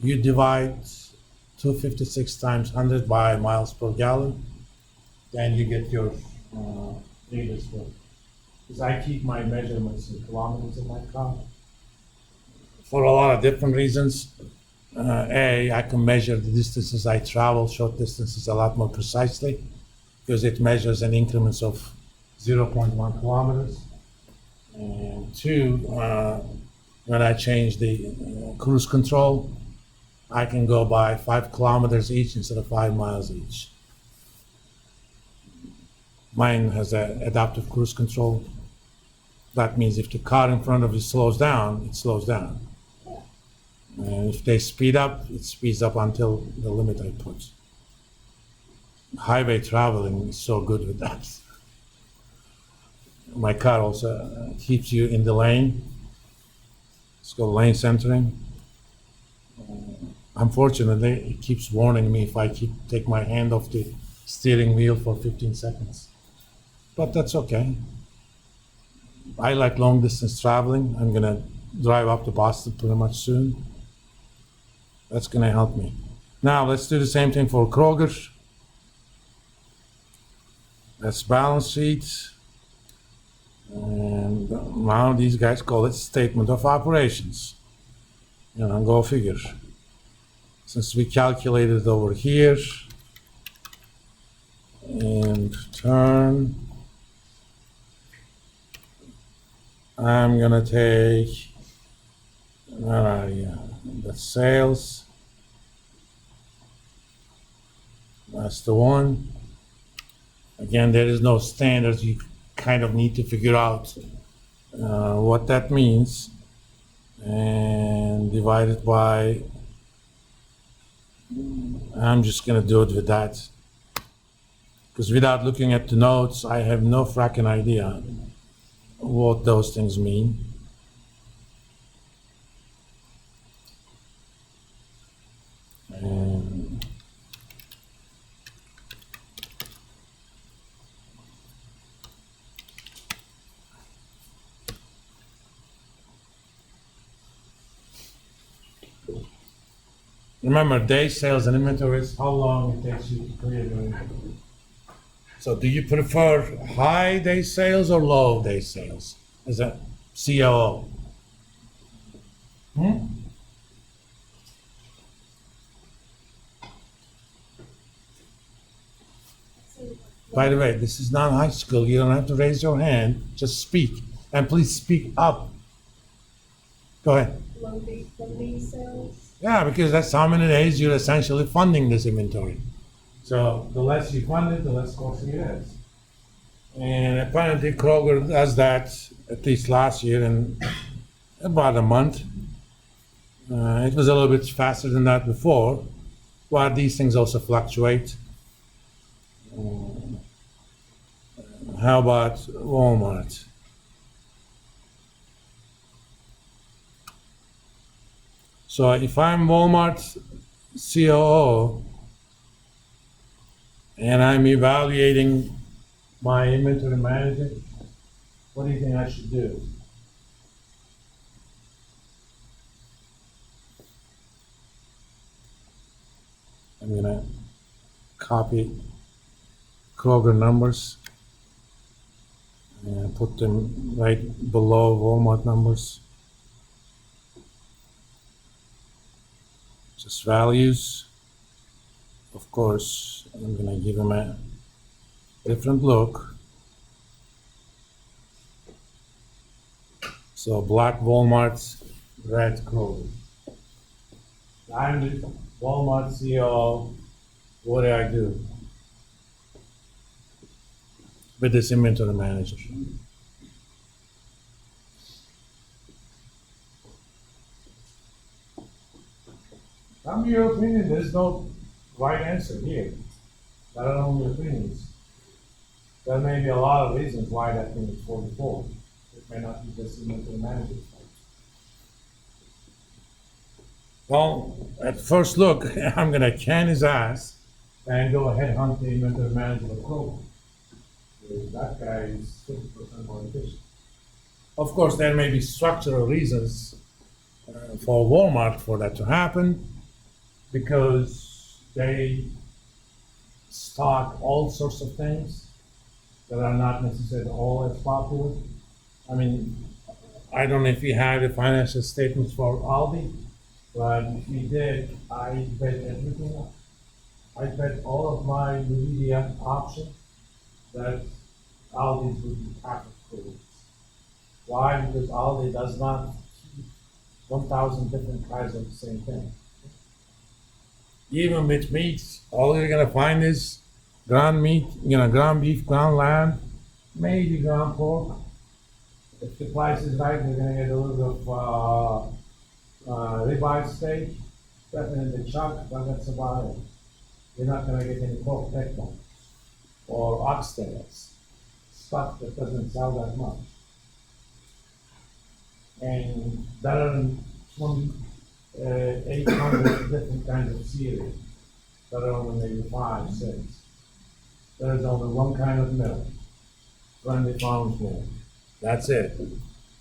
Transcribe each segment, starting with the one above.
you divide 256 times 100 by miles per gallon, then you get your liters for. Because I keep my measurements in kilometers in my car for a lot of different reasons. I can measure the distances I travel, short distances, a lot more precisely because it measures in increments of 0.1 kilometers. And two, when I change the cruise control, I can go by 5 kilometers each instead of 5 miles each. Mine has an adaptive cruise control. That means if the car in front of you slows down, it slows down. And if they speed up, it speeds up until the limit I put. Highway traveling is so good with that. My car also keeps you in the lane. It's called lane centering. Unfortunately, it keeps warning me if I take my hand off the steering wheel for 15 seconds. But that's okay. I like long distance traveling. I'm gonna drive up to Boston pretty much soon. That's gonna help me. Now let's do the same thing for Kroger. That's balance sheet. And now these guys call it statement of operations. Go figure. Since we calculated over here, and turn, I'm gonna take, where are you? That's sales. That's the one. Again, there is no standards. You kind of need to figure out what that means and divide it by, I'm just gonna do it with that. Because without looking at the notes, I have no fracking idea what those things mean. And remember, day sales and inventory is how long it takes you to clear your inventory. So do you prefer high day sales or low day sales as a COO? By the way, this is not high school. You don't have to raise your hand. Just speak. And please speak up. Go ahead. Low day sales? Yeah, because that's how many days you're essentially funding this inventory. So the less you fund it, the less costly it is. And apparently Kroger does that, at least last year, in about a month. It was a little bit faster than that before, but these things also fluctuate. How about Walmart? So if I'm Walmart COO and I'm evaluating my inventory management, what do you think I should do? I'm gonna copy Kroger numbers and put them right below Walmart numbers. Just values. Of course, I'm gonna give them a different look. So black Walmart, red Kroger. I'm the Walmart CEO. What do I do with this inventory manager? Tell me your opinion. There's no right answer here. I don't know your opinions. There may be a lot of reasons why that thing is 44. It may not be just inventory manager. Well, at first look, I'm gonna can his ass and go ahead hunt the inventory manager of Kroger. That guy is 50% more efficient. Of course, there may be structural reasons for Walmart for that to happen. because they stock all sorts of things that are not necessarily all as popular. I mean, I don't know if you have the financial statements for Aldi, but if you did, I bet everything up. I bet all of my Nvidia options that Aldi's would be half of cool. Why? Because Aldi does not keep 1,000 different kinds of the same thing. Even with meats, all you're gonna find is ground meat, ground beef, ground lamb, maybe ground pork. If the price is right, you're gonna get a little bit of ribeye steak, definitely chuck, but that's about it. You're not gonna get any pork neck bones or oxtails, stuff that doesn't sell that much. And there are 800 different kinds of cereal. There are only maybe 5, 6. There is only one kind of milk, Friendly Farms milk. That's it.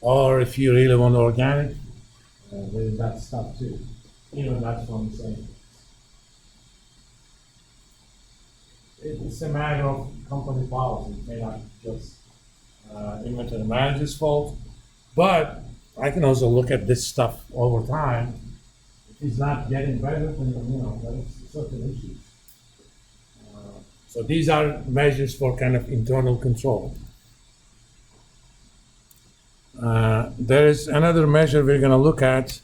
Or if you really want organic, there's that stuff too. Even that's from the same. It's a matter of company policy. It may not just inventory manager's fault, but I can also look at this stuff over time. If he's not getting better, then that's certain issues. So these are measures for kind of internal control. There is another measure we're going to look at.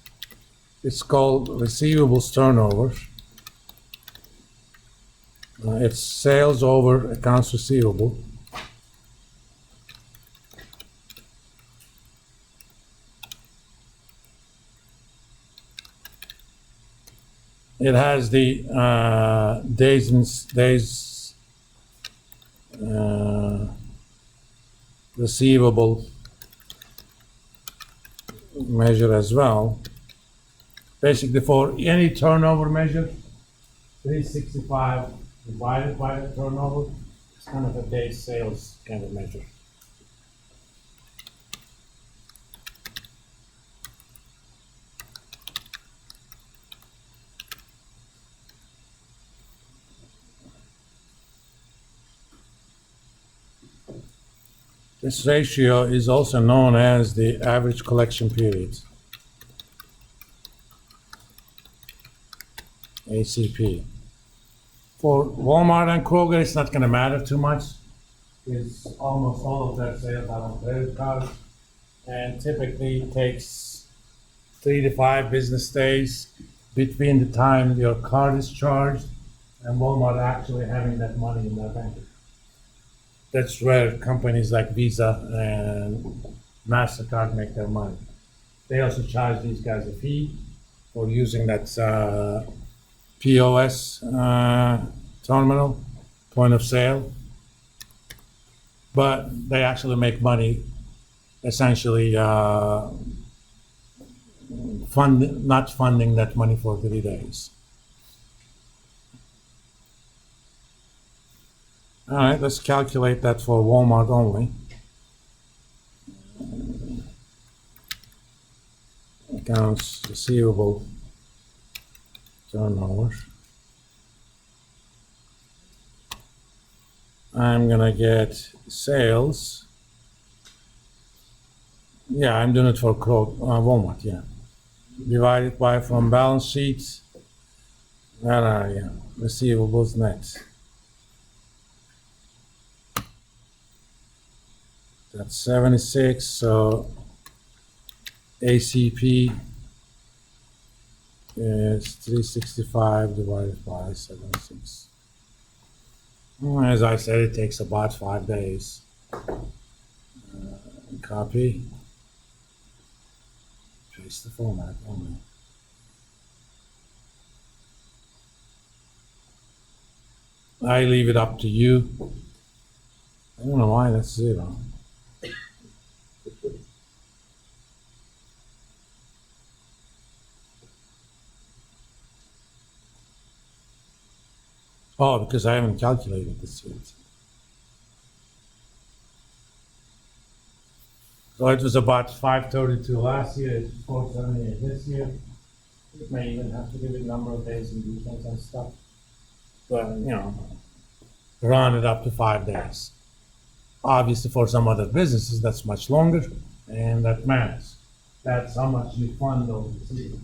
It's called receivables turnover. It's sales over accounts receivable. It has the days receivable measure as well. Basically, for any turnover measure, 365 divided by the turnover is kind of a day's sales kind of measure. This ratio is also known as the average collection period, ACP. For Walmart and Kroger, it's not going to matter too much, because almost all of their sales are on credit cards, and typically it takes 3 to 5 business days between the time your card is charged and Walmart actually having that money in their bank. That's where companies like Visa and MasterCard make their money. They also charge these guys a fee for using that POS terminal, point of sale. But they actually make money essentially not funding that money for 3 days. All right, let's calculate that for Walmart only. Accounts receivable turnover. I'm gonna get sales. Yeah, I'm doing it for Walmart, yeah. Divided by from balance sheets. Where are you? Receivables next. That's 76, so ACP is 365 divided by 76. As I said, it takes about 5 days. Copy. Paste the format only. I leave it up to you. I don't know why that's 0. Oh, because I haven't calculated this yet. So it was about 532 last year, it's 478 this year. You may even have to give it a number of days and weekends and stuff. But, round it up to 5 days. Obviously, for some other businesses, that's much longer, and that matters. That's how much you fund those receivables.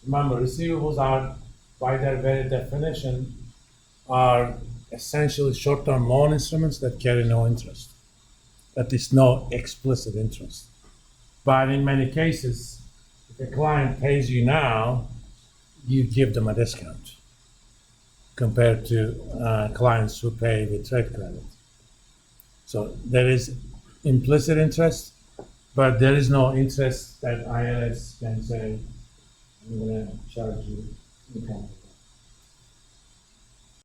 Remember, receivables are, by their very definition, are essentially short-term loan instruments that carry no interest. At least no explicit interest. But in many cases, if a client pays you now, you give them a discount compared to clients who pay with trade credit. So there is implicit interest, but there is no interest that IRS can say, I'm going to charge you income.